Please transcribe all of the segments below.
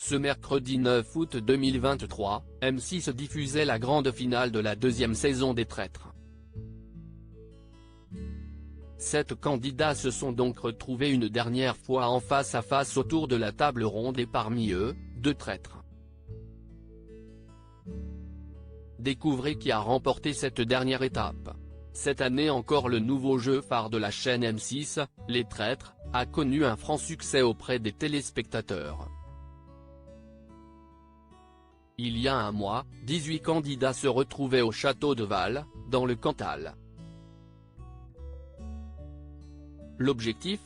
Ce mercredi 9 août 2023, M6 diffusait la grande finale de la deuxième saison des Traîtres. 7 candidats se sont donc retrouvés une dernière fois en face à face autour de la table ronde et parmi eux, 2 traîtres. Découvrez qui a remporté cette dernière étape. Cette année encore, le nouveau jeu phare de la chaîne M6, Les Traîtres, a connu un franc succès auprès des téléspectateurs. Il y a un mois, 18 candidats se retrouvaient au château de Val, dans le Cantal. L'objectif ?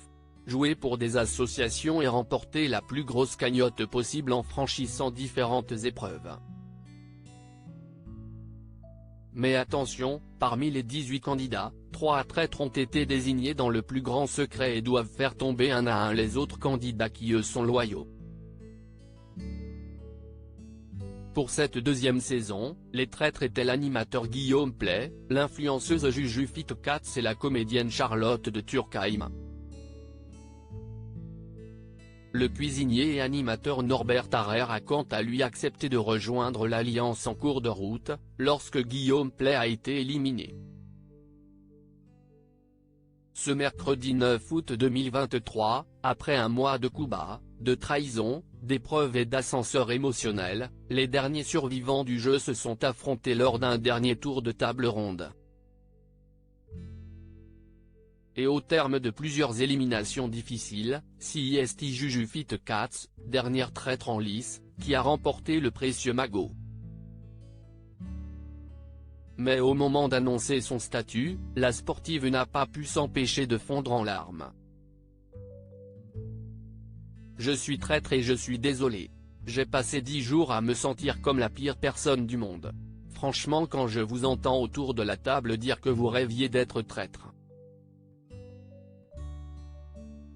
Jouer pour des associations et remporter la plus grosse cagnotte possible en franchissant différentes épreuves. Mais attention, parmi les 18 candidats, 3 traîtres ont été désignés dans le plus grand secret et doivent faire tomber un à un les autres candidats qui eux sont loyaux. Pour cette deuxième saison, les traîtres étaient l'animateur Guillaume Play, l'influenceuse Jujufite Katz et la comédienne Charlotte de Turckheim. Le cuisinier et animateur Norbert Tarrer a quant à lui accepté de rejoindre l'alliance en cours de route, lorsque Guillaume Play a été éliminé. Ce mercredi 9 août 2023, après un mois de coups bas, de trahison, d'épreuves et d'ascenseurs émotionnels, les derniers survivants du jeu se sont affrontés lors d'un dernier tour de table ronde. Et au terme de plusieurs éliminations difficiles, c'est Jujufite Katz, dernière traître en lice, qui a remporté le précieux magot. Mais au moment d'annoncer son statut, la sportive n'a pas pu s'empêcher de fondre en larmes. « Je suis traître et je suis désolé. J'ai passé 10 jours à me sentir comme la pire personne du monde. Franchement, quand je vous entends autour de la table dire que vous rêviez d'être traître.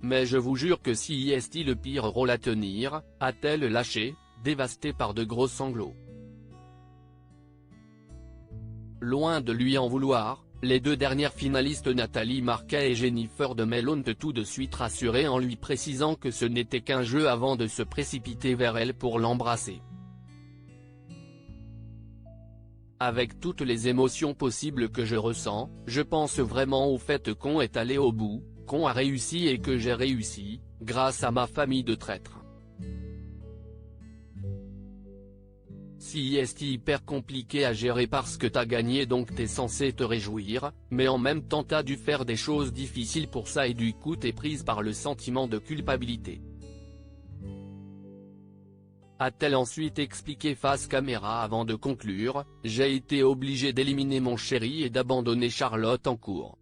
Mais je vous jure que si est le pire rôle à tenir, a-t-elle lâché, dévastée par de gros sanglots. Loin de lui en vouloir, les 2 dernières finalistes Nathalie Marquet et Jennifer de Mel ont tout de suite rassuré en lui précisant que ce n'était qu'un jeu avant de se précipiter vers elle pour l'embrasser. Avec toutes les émotions possibles que je ressens, je pense vraiment au fait qu'on est allé au bout, qu'on a réussi et que j'ai réussi, grâce à ma famille de traîtres. C'est hyper compliqué à gérer parce que t'as gagné donc t'es censé te réjouir, mais en même temps t'as dû faire des choses difficiles pour ça et du coup t'es prise par le sentiment de culpabilité. A-t-elle ensuite expliqué face caméra avant de conclure, j'ai été obligée d'éliminer mon chéri et d'abandonner Charlotte en cours.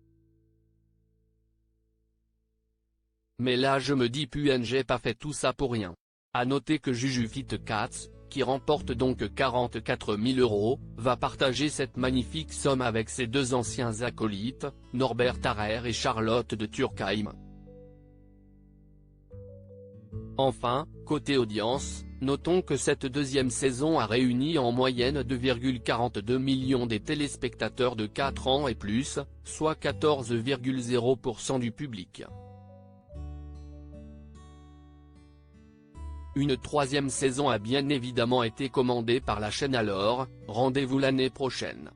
Mais là je me dis j'ai pas fait tout ça pour rien. À noter que Jujufite Katz, qui remporte donc 44 000 €, va partager cette magnifique somme avec ses 2 anciens acolytes, Norbert Tarrer et Charlotte de Turckheim. Enfin, côté audience, notons que cette deuxième saison a réuni en moyenne 2,42 millions des téléspectateurs de 4 ans et plus, soit 14,0% du public. Une 3e saison a bien évidemment été commandée par la chaîne alors, rendez-vous l'année prochaine.